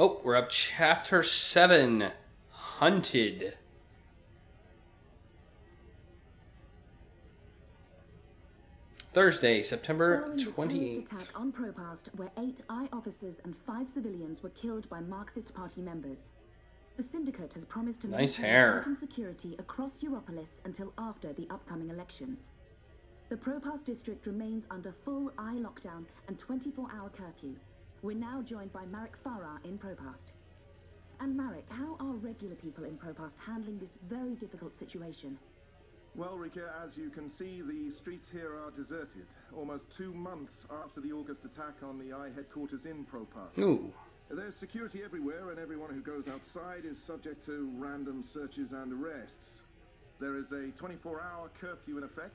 Oh, we're up chapter 7. Hunted. Thursday, September 28th. Following the terrorist attack on Propast, where 8 I officers and 5 civilians were killed by Marxist Party members. The Syndicate has promised to maintain security across Europolis until after the upcoming elections. The Propast district remains under full I lockdown and 24-hour curfew. We're now joined by Marek Farah in Propast. And Marek, how are regular people in Propast handling this very difficult situation? Well, Rika, as you can see, the streets here are deserted, almost 2 months after the August attack on the I headquarters in Propast. Ooh. There's security everywhere, and everyone who goes outside is subject to random searches and arrests. There is a 24-hour curfew in effect,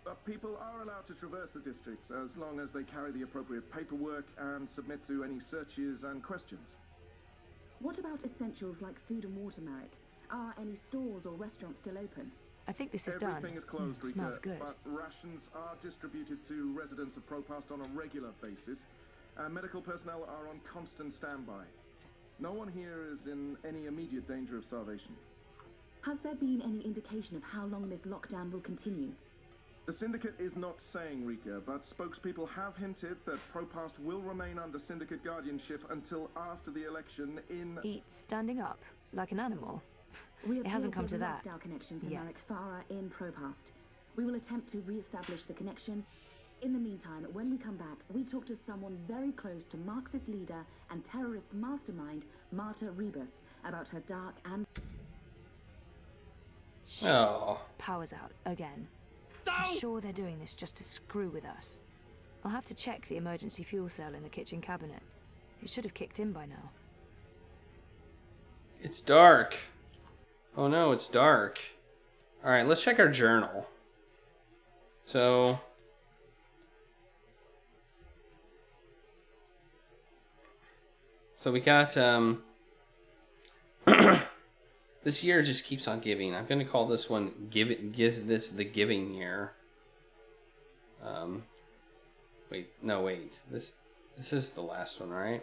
but people are allowed to traverse the districts as long as they carry the appropriate paperwork and submit to any searches and questions. What about essentials like food and water, Marek? Are any stores or restaurants still open? I think this is Everything is closed, Rika, smells good. but rations are distributed to residents of Propast on a regular basis, and medical personnel are on constant standby. No one here is in any immediate danger of starvation. Has there been any indication of how long this lockdown will continue? The Syndicate is not saying, Rika, but spokespeople have hinted that Propast will remain under Syndicate guardianship until after the election in... Eat standing up, like an animal? It hasn't come to that our connection to yet. Marek Farah in Propast. We will attempt to re-establish the connection. In the meantime, when we come back, we talk to someone very close to Marxist leader and terrorist mastermind Marta Rebus about her dark and... Shit. Oh. Power's out, again. I'm sure they're doing this just to screw with us. I'll have to check the emergency fuel cell in the kitchen cabinet. It should have kicked in by now. It's dark. Oh no, it's dark. Alright, let's check our journal. So we got this year just keeps on giving. I'm gonna call this one gives this the giving year. Wait. This is the last one, right?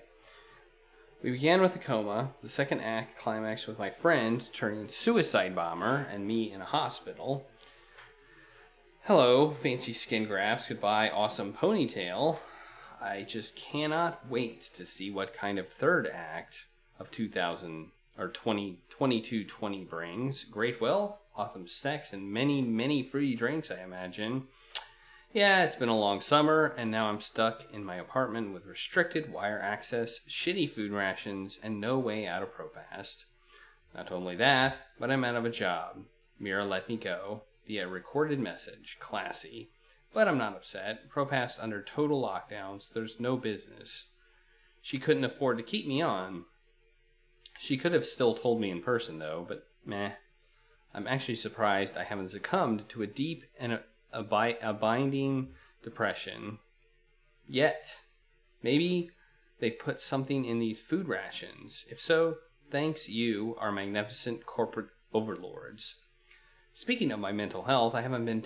We began with a coma. The second act climaxed with my friend turning suicide bomber and me in a hospital. Hello, fancy skin grafts. Goodbye, awesome ponytail. I just cannot wait to see what kind of third act of 2220 brings. Great wealth, awesome sex, and many, many free drinks, I imagine. Yeah, it's been a long summer, and now I'm stuck in my apartment with restricted wire access, shitty food rations, and no way out of Propast. Not only that, but I'm out of a job. Mira let me go via recorded message. Classy. But I'm not upset. Propast under total lockdown, so there's no business. She couldn't afford to keep me on. She could have still told me in person, though, but meh. I'm actually surprised I haven't succumbed to a deep and a binding depression yet. Maybe they've put something in these food rations. If so, thanks you, our magnificent corporate overlords. Speaking of my mental health, I haven't been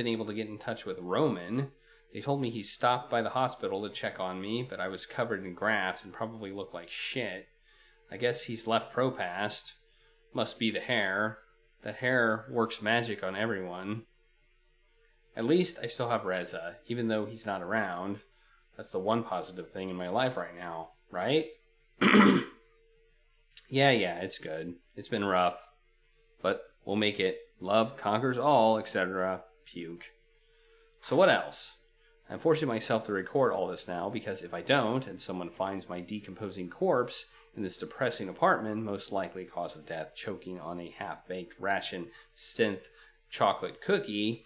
able to get in touch with Roman. They told me he stopped by the hospital to check on me, but I was covered in grafts and probably looked like shit. I guess he's left Propast. Must be the hair. That hair works magic on everyone. At least I still have Reza, even though he's not around. That's the one positive thing in my life right now, right? Yeah, it's good. It's been rough, but we'll make it. Love conquers all, etc. Puke. So what else? I'm forcing myself to record all this now because if I don't, and someone finds my decomposing corpse in this depressing apartment, most likely cause of death, choking on a half-baked ration synth chocolate cookie,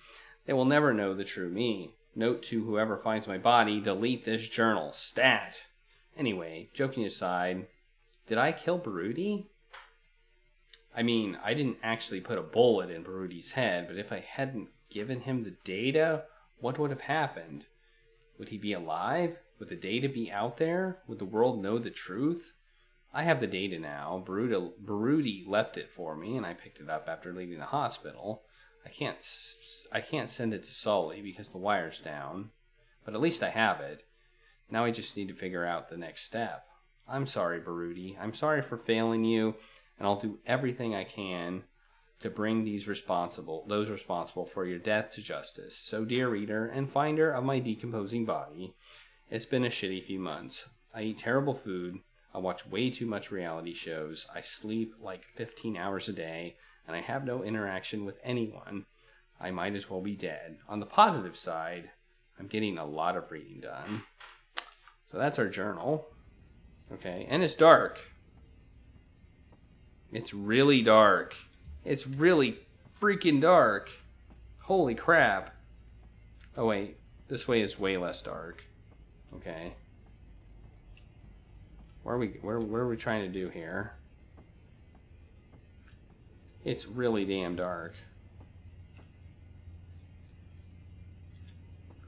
they will never know the true me. Note to whoever finds my body, delete this journal. Stat. Anyway, joking aside, did I kill Baruti? I mean, I didn't actually put a bullet in Baruti's head, but if I hadn't given him the data, what would have happened? Would he be alive? Would the data be out there? Would the world know the truth? I have the data now. Baruti left it for me, and I picked it up after leaving the hospital. I can't send it to Sully because the wire's down, but at least I have it. Now I just need to figure out the next step. I'm sorry, Baruti. I'm sorry for failing you, and I'll do everything I can to bring those responsible for your death to justice. So, dear reader and finder of my decomposing body, it's been a shitty few months. I eat terrible food. I watch way too much reality shows. I sleep like 15 hours a day, and I have no interaction with anyone. I might as well be dead. On the positive side, I'm getting a lot of reading done. So that's our journal. Okay, and it's dark. It's really dark. It's really freaking dark. Holy crap. Oh wait, this way is way less dark. Okay. Where are we trying to do here? It's really damn dark.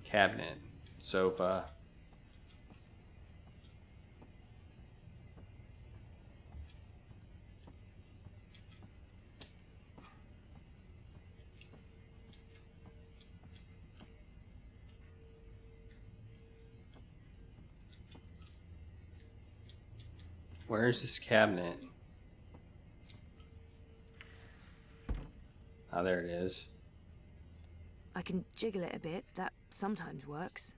Cabinet, sofa. Where's this cabinet? Oh, there it is. I can jiggle it a bit. That sometimes works.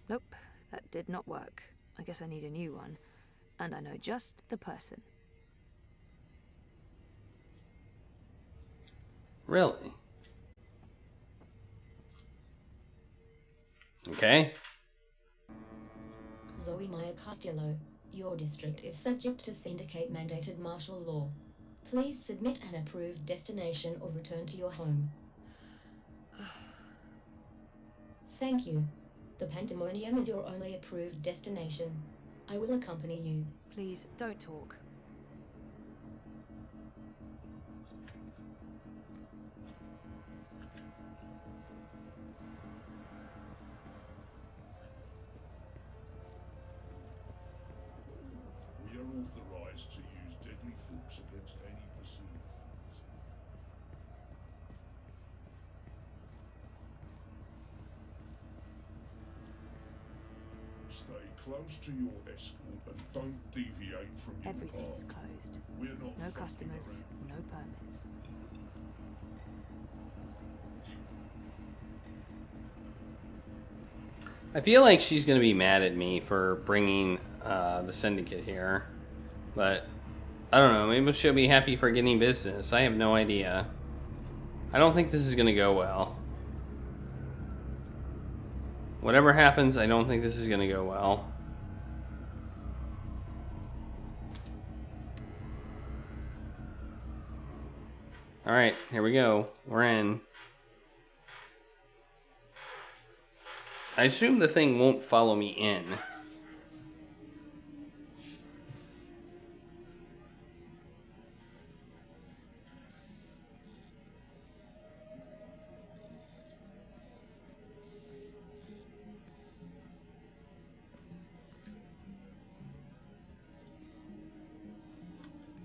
Nope, that did not work. I guess I need a new one. And I know just the person. Really? Okay. Zoe Maya Castillo, your district is subject to syndicate-mandated martial law. Please submit an approved destination or return to your home. Thank you. The Pandemonium is your only approved destination. I will accompany you. Please, don't talk. We are authorized to use deadly force against any pursued threats. Stay close to your escort and don't deviate from your Everything's path. closed. We're not No fucking customers, around. no permits. I feel like she's going to be mad at me for bringing the syndicate here. But, I don't know. Maybe she'll be happy for getting business. I have no idea. I don't think this is going to go well. Whatever happens, I don't think this is going to go well. Alright, here we go. We're in. I assume the thing won't follow me in.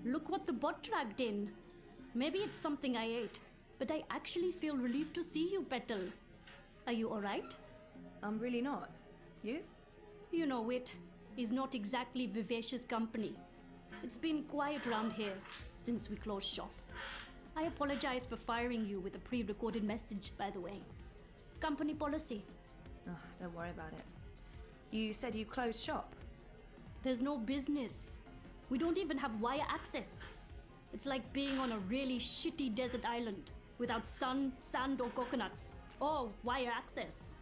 Look what the bot dragged in. Maybe it's something I ate, but I actually feel relieved to see you, Petal. Are you alright? I'm really not. You? You know it is not exactly vivacious company. It's been quiet around here since we closed shop. I apologize for firing you with a pre-recorded message, by the way. Company policy. Oh, don't worry about it. You said you closed shop. There's no business. We don't even have wire access. It's like being on a really shitty desert island without sun, sand, or coconuts. Or wire access.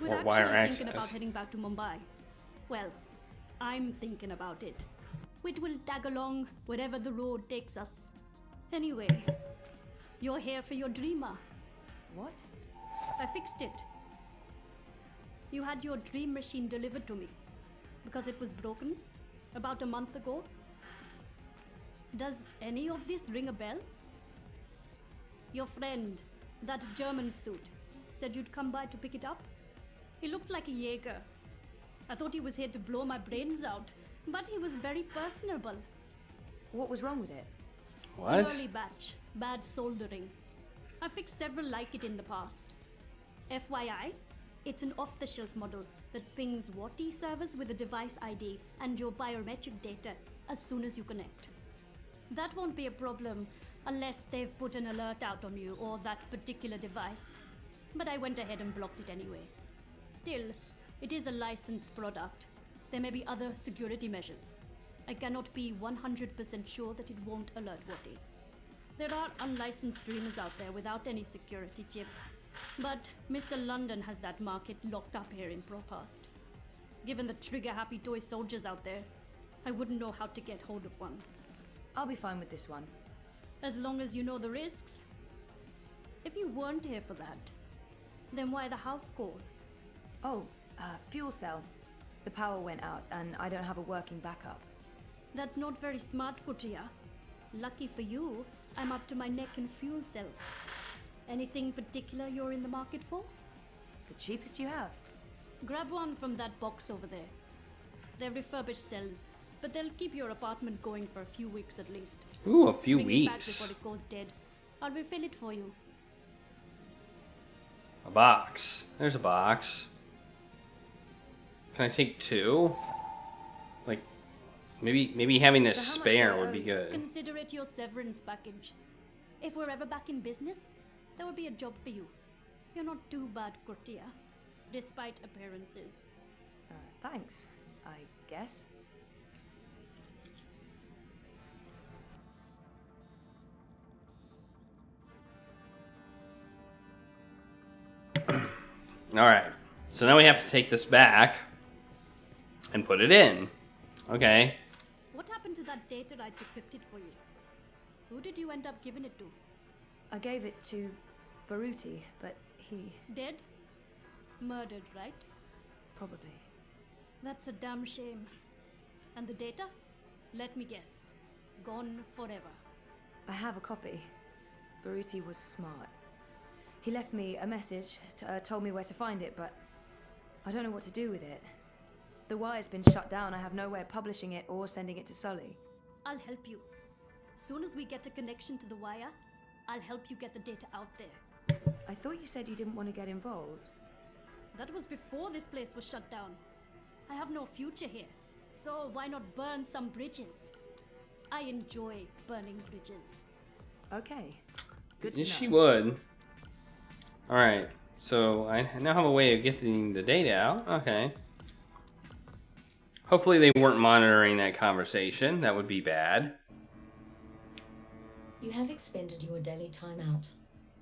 We're Or wire actually thinking access. about heading back to Mumbai. Well, I'm thinking about it. We will tag along wherever the road takes us. Anyway, you're here for your dreamer. What? I fixed it. You had your dream machine delivered to me because it was broken about a month ago. Does any of this ring a bell? Your friend, that German suit, said you'd come by to pick it up. He looked like a Jaeger. I thought he was here to blow my brains out, but he was very personable. What was wrong with it? What? Early batch, bad soldering. I fixed several like it in the past. FYI, It's an off-the-shelf model that pings WATI servers with a device ID and your biometric data as soon as you connect. That won't be a problem unless they've put an alert out on you or that particular device. But I went ahead and blocked it anyway. Still, it is a licensed product. There may be other security measures. I cannot be 100% sure that it won't alert WATI. There are unlicensed dreamers out there without any security chips, but Mr. London has that market locked up here in Propast. Given the trigger-happy toy soldiers out there, I wouldn't know how to get hold of one. I'll be fine with this one. As long as you know the risks. If you weren't here for that, then why the house call? Oh, fuel cell. The power went out and I don't have a working backup. That's not very smart, Kutia. Lucky for you, I'm up to my neck in fuel cells. Anything particular you're in the market for? The cheapest you have. Grab one from that box over there. They're refurbished cells, but they'll keep your apartment going for a few weeks at least. Ooh, a few Bring it back weeks. before it goes dead. I'll refill it for you. A box. There's a box. Can I take 2? Like, maybe having a So how much spare do I would be owe? good. Consider it your severance package. If we're ever back in business, there will be a job for you. You're not too bad, Kurtia, despite appearances. Thanks, I guess. Alright. So now we have to take this back and put it in. Okay. What happened to that data I decrypted for you? Who did you end up giving it to? I gave it to Baruti, but he... Dead? Murdered, right? probably. That's a damn shame. And the data? Let me guess. Gone forever. I have a copy. Baruti was smart. He left me a message, told me where to find it, but I don't know what to do with it. The wire's been shut down. I have no way of publishing it or sending it to Sully. I'll help you. Soon as we get a connection to the wire, I'll help you get the data out there. I thought you said you didn't want to get involved. That was before this place was shut down. I have no future here, so why not burn some bridges? I enjoy burning bridges. Okay, good to Yes, know. she would. Alright, so I now have a way of getting the data out. Okay. Hopefully they weren't monitoring that conversation. That would be bad. You have expended your daily time out.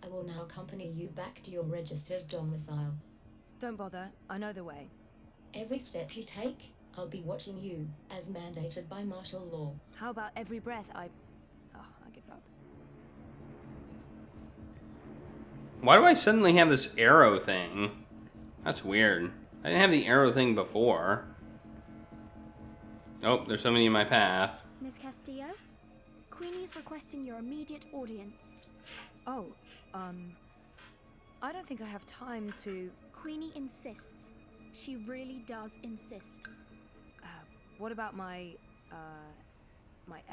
I will now accompany you back to your registered domicile. Don't bother, I know the way. Every step you take, I'll be watching you, as mandated by martial law. How about every breath I give up. Why do I suddenly have this arrow thing? That's weird. I didn't have the arrow thing before. Oh, there's somebody in my path. Miss Castillo? Queenie is requesting your immediate audience. Oh, I don't think I have time to... Queenie insists. She really does insist. What about my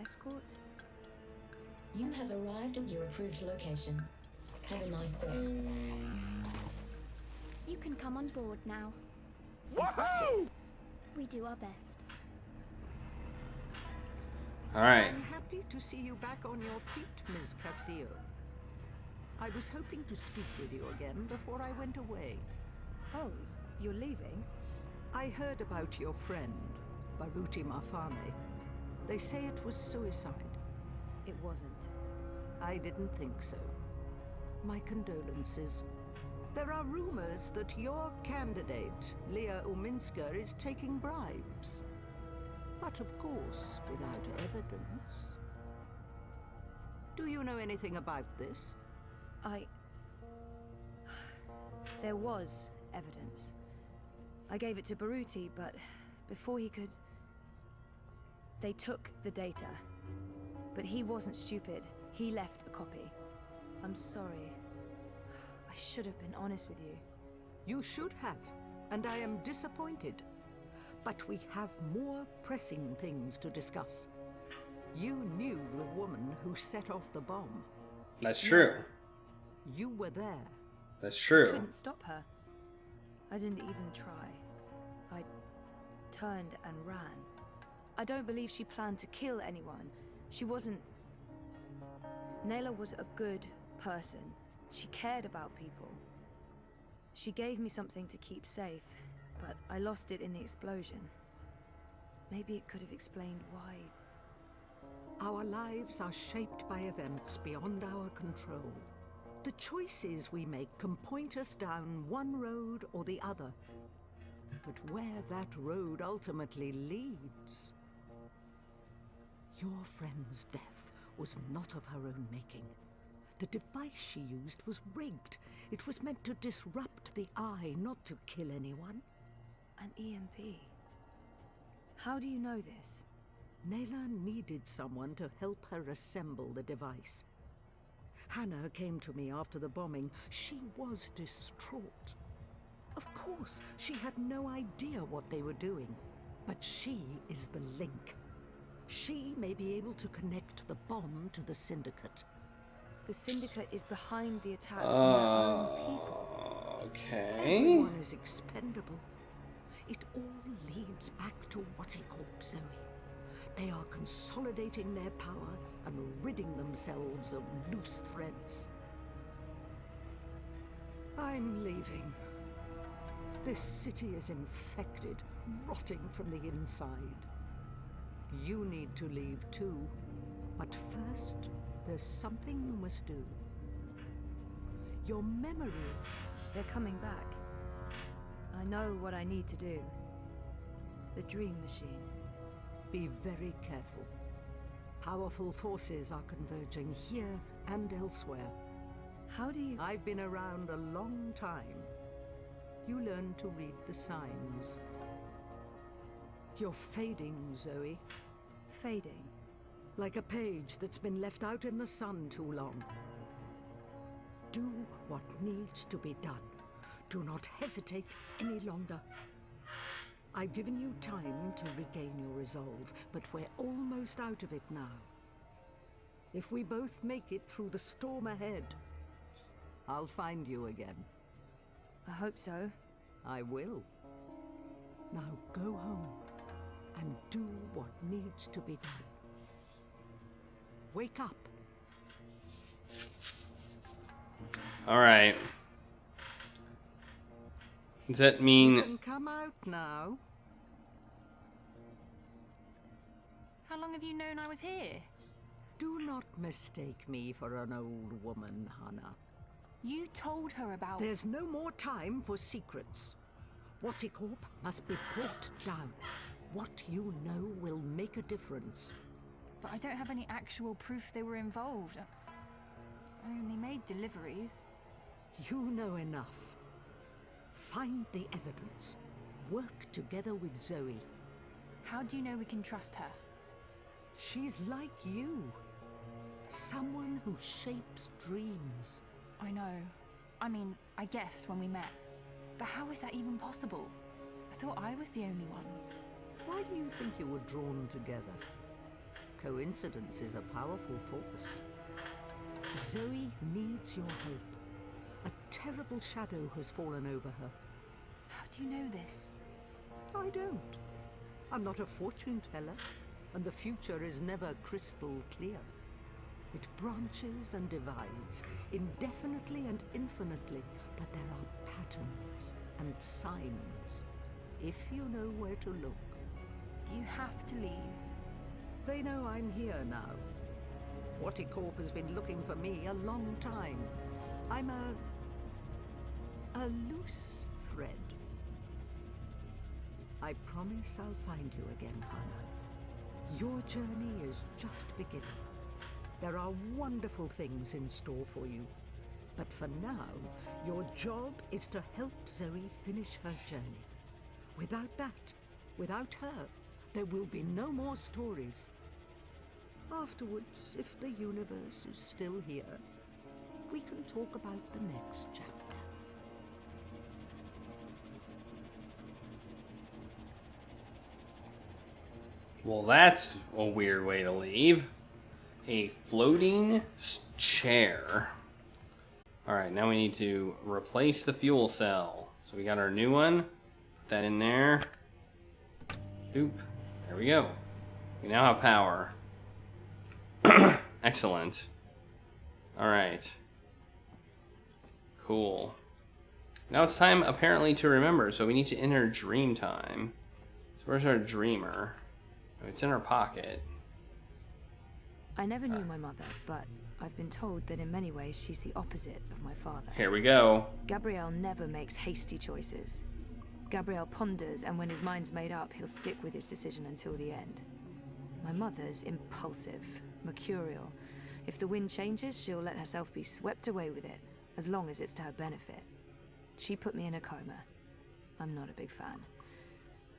escort? You have arrived at your approved location. Have a nice day. You can come on board now. Impressive. We do our best. Alright. I'm happy to see you back on your feet, Ms. Castillo. I was hoping to speak with you again before I went away. Oh, you're leaving? I heard about your friend, Baruti Mafane. They say it was suicide. It wasn't. I didn't think so. My condolences. There are rumors that your candidate, Leah Uminska, is taking bribes. But of course, without evidence. Do you know anything about this? There was evidence. I gave it to Baruti, but before he could... They took the data. But he wasn't stupid. He left a copy. I'm sorry. I should have been honest with you. You should have, and I am disappointed. But we have more pressing things to discuss. You knew the woman who set off the bomb. That's true. You were there. That's I true. couldn't stop her. I didn't even try. I turned and ran. I don't believe she planned to kill anyone. She wasn't... Nayla was a good person. She cared about people. She gave me something to keep safe, but I lost it in the explosion. Maybe it could have explained why. Our lives are shaped by events beyond our control. The choices we make can point us down one road or the other. But where that road ultimately leads... Your friend's death was not of her own making. The device she used was rigged. It was meant to disrupt the eye, not to kill anyone. An EMP? How do you know this? Nayla needed someone to help her assemble the device. Hannah came to me after the bombing. She was distraught. Of course, she had no idea what they were doing. But she is the link. She may be able to connect the bomb to the Syndicate. The Syndicate is behind the attack on their own people. Okay. Everyone is expendable. It all leads back to Waticorp, Zoe. They are consolidating their power and ridding themselves of loose threads. I'm leaving. This city is infected, rotting from the inside. You need to leave too. But first, there's something you must do. Your memories... They're coming back. I know what I need to do. The Dream Machine. Be very careful. Powerful forces are converging here and elsewhere. How do you... I've been around a long time. You learn to read the signs. You're fading, Zoe. Fading? Like a page that's been left out in the sun too long. Do what needs to be done. Do not hesitate any longer. I've given you time to regain your resolve, but we're almost out of it now. If we both make it through the storm ahead, I'll find you again. I hope so. I will. Now go home and do what needs to be done. Wake up. All right. Does that mean... You can come out now. How long have you known I was here? Do not mistake me for an old woman, Hannah. You told her about... There's no more time for secrets. Waticorp must be brought down. What you know will make a difference. But I don't have any actual proof they were involved. I only made deliveries. You know enough. Find the evidence. Work together with Zoe. How do you know we can trust her? She's like you. Someone who shapes dreams. I know. I mean, I guessed when we met. But how is that even possible? I thought I was the only one. Why do you think you were drawn together? Coincidence is a powerful force. Zoe needs your help. A terrible shadow has fallen over her. How do you know this? I don't. I'm not a fortune teller, and the future is never crystal clear. It branches and divides, indefinitely and infinitely, but there are patterns and signs, if you know where to look. Do you have to leave? They know I'm here now. Waticorp has been looking for me a long time. I'm a loose thread. I promise I'll find you again, Hannah. Your journey is just beginning. There are wonderful things in store for you. But for now, your job is to help Zoe finish her journey. Without that, without her, there will be no more stories. Afterwards, if the universe is still here, we can talk about the next chapter. Well, that's a weird way to leave. A floating chair. Alright, now we need to replace the fuel cell. So we got our new one. Put that in there. Doop. There we go. We now have power. Excellent. Alright. Cool. Now it's time, apparently, to remember. So we need to enter dream time. So where's our dreamer? Oh, it's in our pocket. I never knew my mother, but I've been told that in many ways she's the opposite of my father. Here we go. Gabriel never makes hasty choices. Gabriel ponders, and when his mind's made up, he'll stick with his decision until the end. My mother's impulsive, mercurial. If the wind changes, she'll let herself be swept away with it, as long as it's to her benefit. She put me in a coma. I'm not a big fan.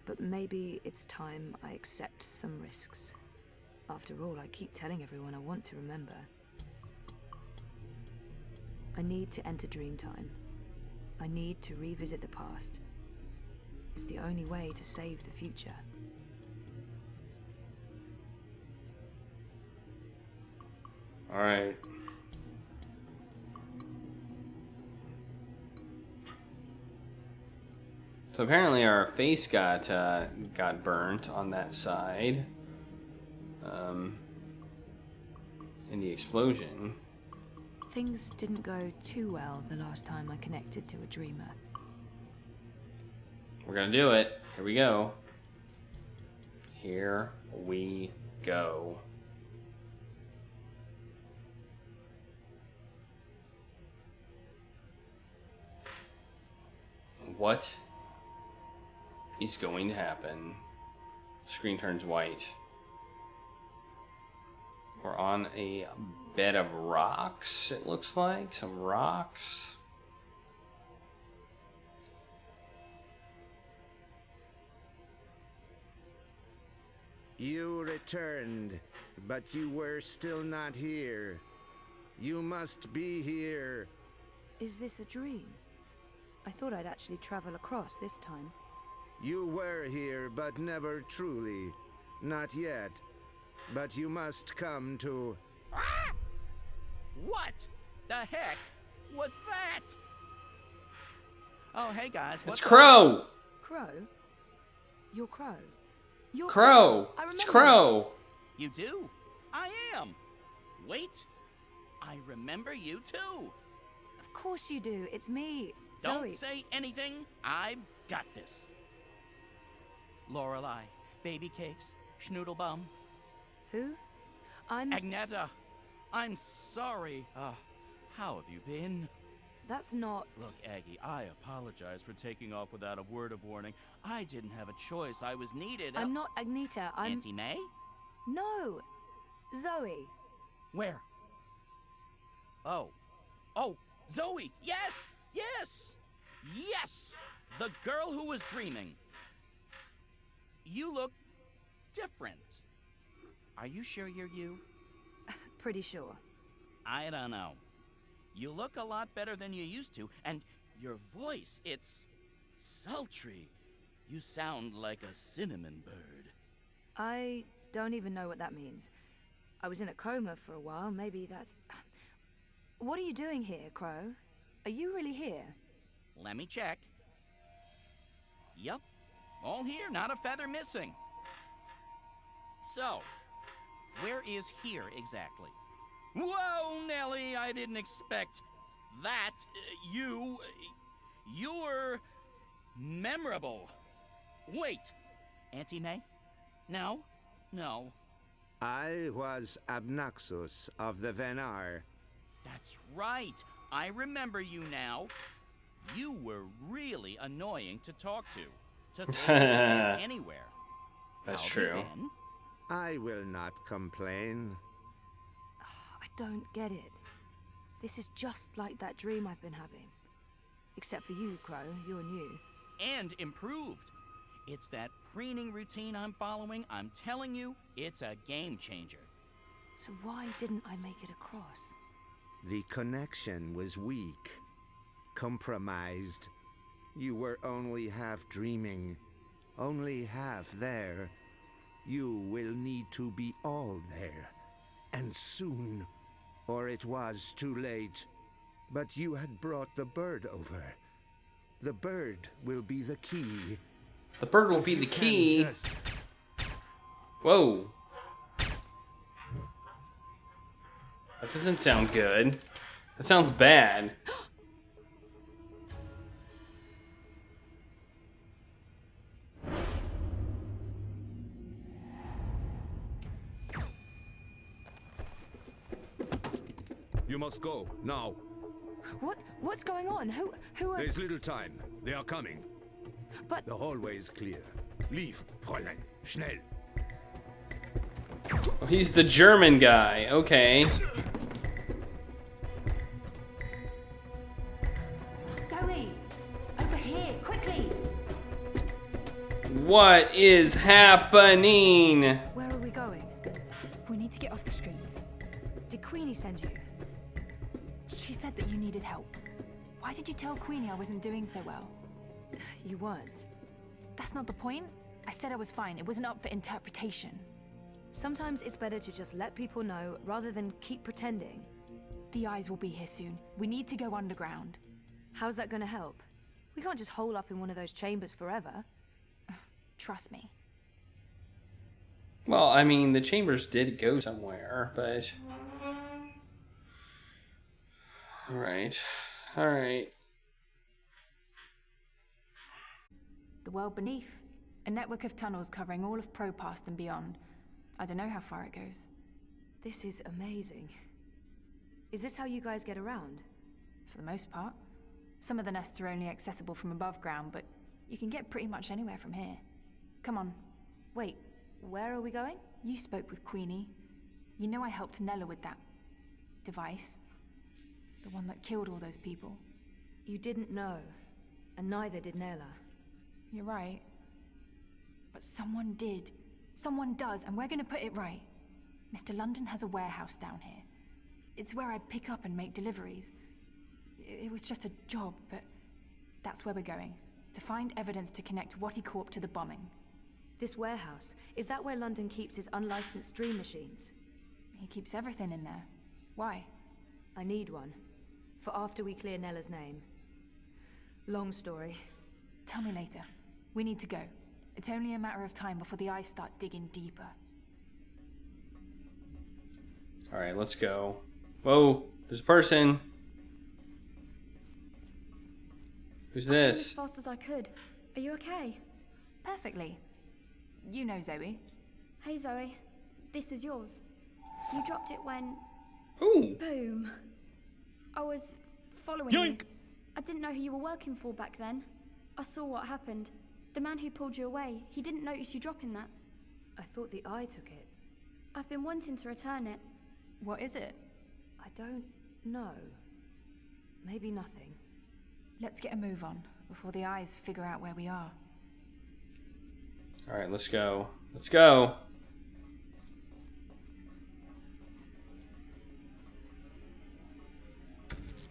But maybe it's time I accept some risks. After all, I keep telling everyone I want to remember. I need to enter dream time. I need to revisit the past. It's the only way to save the future. All right. So apparently our face got burnt on that side in the explosion. Things didn't go too well the last time I connected to a dreamer. We're gonna do it. Here we go. Here we go. What is going to happen? Screen turns white. We're on a bed of rocks, it looks like. Some rocks. You returned, but you were still not here. You must be here. Is this a dream? I thought I'd actually travel across this time. You were here, but never truly. Not yet. But you must come to... Ah! What the heck was that? Oh, hey guys, what's It's Crow! Up? Crow? You're Crow. You're Crow! I It's Crow! You do? I am. Wait. I remember you too. Of course you do. It's me, Don't Zoe. say anything. I've got this. Lorelei, baby cakes, schnoodlebum. Who? I'm... Agneta. I'm sorry. How have you been? That's not... Look, Aggie, I apologize for taking off without a word of warning. I didn't have a choice. I was needed. I'm not Agneta. I'm... Auntie May? No. Zoe. Where? Oh. Oh, Zoe! Yes! Yes! Yes! The girl who was dreaming. You look different. Are you sure you're you? Pretty sure. I don't know. You look a lot better than you used to, and your voice, it's sultry. You sound like a cinnamon bird. I don't even know what that means. I was in a coma for a while, maybe that's... What are you doing here, Crow? Are you really here? Let me check. Yup. All here, not a feather missing. So, where is here exactly? Whoa, Nellie, I didn't expect that. You're memorable. Wait, Auntie May? No? No. I was Abnaxus of the Venar. That's right. I remember you now. You were really annoying to talk to. Took ages to get anywhere. That's How'd you true. been? I will not complain. I don't get it. This is just like that dream I've been having. Except for you, Crow. You're new. And improved. It's that preening routine I'm following. I'm telling you, it's a game changer. So why didn't I make it across? The connection was weak. Compromised. You were only half dreaming. Only half there. You will need to be all there. And soon. Or it was too late. But you had brought the bird over. The bird will be the key. The bird will be the key. Whoa. That doesn't sound good. That sounds bad. You must go, now. What's going on? Who are... There's little time. They are coming. But... The hallway is clear. Leave, Fräulein. Schnell. Oh, he's the German guy. Okay. Zoe! Over here, quickly! What is happening? Where are we going? We need to get off the streets. Did Queenie send you? She said that you needed help. Why did you tell Queenie I wasn't doing so well? You weren't. That's not the point. I said I was fine. It wasn't up for interpretation. Sometimes it's better to just let people know rather than keep pretending. The eyes will be here soon. We need to go underground. How's that gonna help? We can't just hole up in one of those chambers forever. Trust me. Well, I mean, the chambers did go somewhere, but... Alright. Alright. The world beneath. A network of tunnels covering all of Propast and beyond. I don't know how far it goes. This is amazing. Is this how you guys get around? For the most part. Some of the nests are only accessible from above ground, but you can get pretty much anywhere from here. Come on. Wait, where are we going? You spoke with Queenie. You know I helped Nella with that device. The one that killed all those people. You didn't know, and neither did Nella. You're right. But someone did. Someone does, and we're gonna put it right. Mr. London has a warehouse down here. It's where I pick up and make deliveries. It was just a job, but that's where we're going. To find evidence to connect Wattie Corp to the bombing. This warehouse, is that where London keeps his unlicensed dream machines? He keeps everything in there. Why? I need one. For after we clear Nella's name. Long story. Tell me later. We need to go. It's only a matter of time before the eyes start digging deeper. Alright, let's go. Whoa, there's a person. Who's I came this? as fast as I could. Are you okay? Perfectly. You know Zoe. Hey Zoe, this is yours. You dropped it when... Ooh. Boom. I was following you. I didn't know who you were working for back then. I saw what happened. The man who pulled you away, he didn't notice you dropping that. I thought the eye took it. I've been wanting to return it. What is it? I don't know. Maybe nothing. Let's get a move on before the eyes figure out where we are. Alright, let's go. Let's go.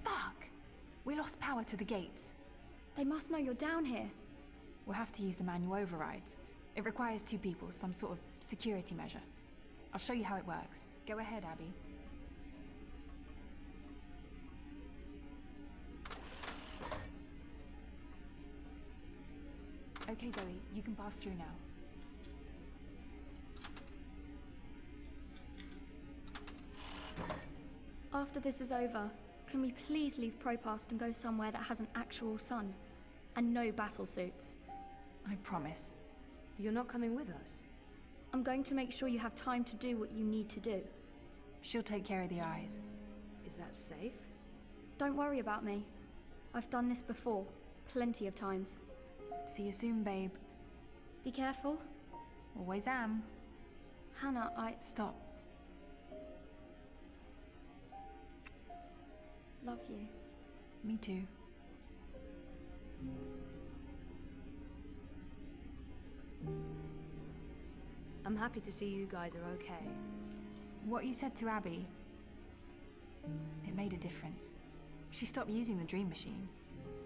Fuck! We lost power to the gates. They must know you're down here. We'll have to use the manual overrides. It requires 2 people, some sort of security measure. I'll show you how it works. Go ahead, Abby. Okay, Zoe, you can pass through now. After this is over, can we please leave Propast and go somewhere that has an actual sun? And no battle suits. I promise. You're not coming with us? I'm going to make sure you have time to do what you need to do. She'll take care of the eyes. Is that safe? Don't worry about me. I've done this before, plenty of times. See you soon, babe. Be careful. Always am. Hannah, Stop. Love you. Me too. I'm happy to see you guys are okay. What you said to Abby, it made a difference. She stopped using the dream machine.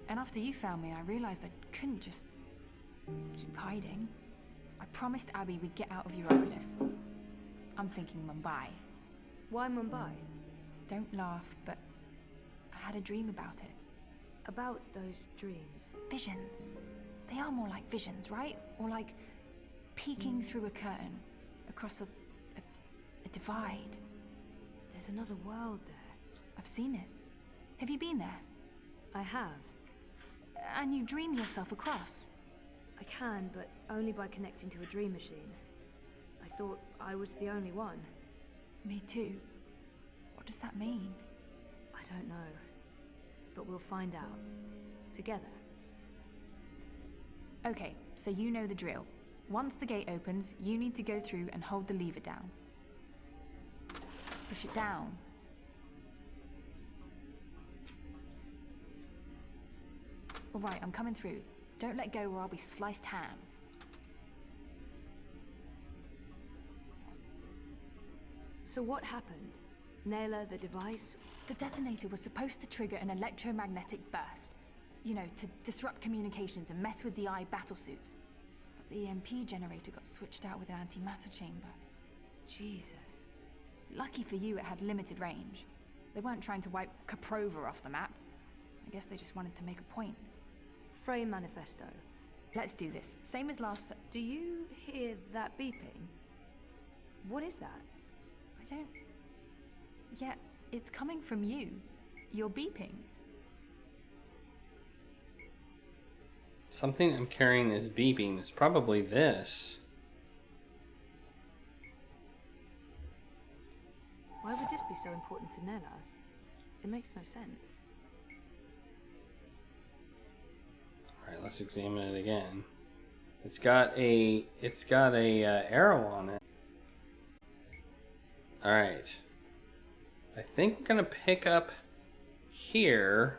And after you found me, I realized I couldn't just keep hiding. I promised Abby we'd get out of Europolis. I'm thinking Mumbai. Why Mumbai? Don't laugh, but I had a dream about it. About those dreams. Visions. They are more like visions, right? Or like peeking through a curtain across a divide. There's another world there. I've seen it. Have you been there? I have. And you dream yourself across? I can, but only by connecting to a dream machine. I thought I was the only one. Me too. What does that mean? I don't know. But we'll find out. Together. Okay, so you know the drill. Once the gate opens, you need to go through and hold the lever down. Push it down. All right, I'm coming through. Don't let go or I'll be sliced ham. So what happened? Naylor, the device? The detonator was supposed to trigger an electromagnetic burst. You know, to disrupt communications and mess with the eye battlesuits. But the EMP generator got switched out with an antimatter chamber. Jesus. Lucky for you, it had limited range. They weren't trying to wipe Caprova off the map. I guess they just wanted to make a point. Frame manifesto. Let's do this. Same as last time. Do you hear that beeping? What is that? I don't... Yeah, it's coming from you. You're beeping. Something I'm carrying is beeping. It's probably this. Why would this be so important to Nella? It makes no sense. Alright, let's examine it again. It's got a arrow on it. Alright. I think we're gonna pick up here.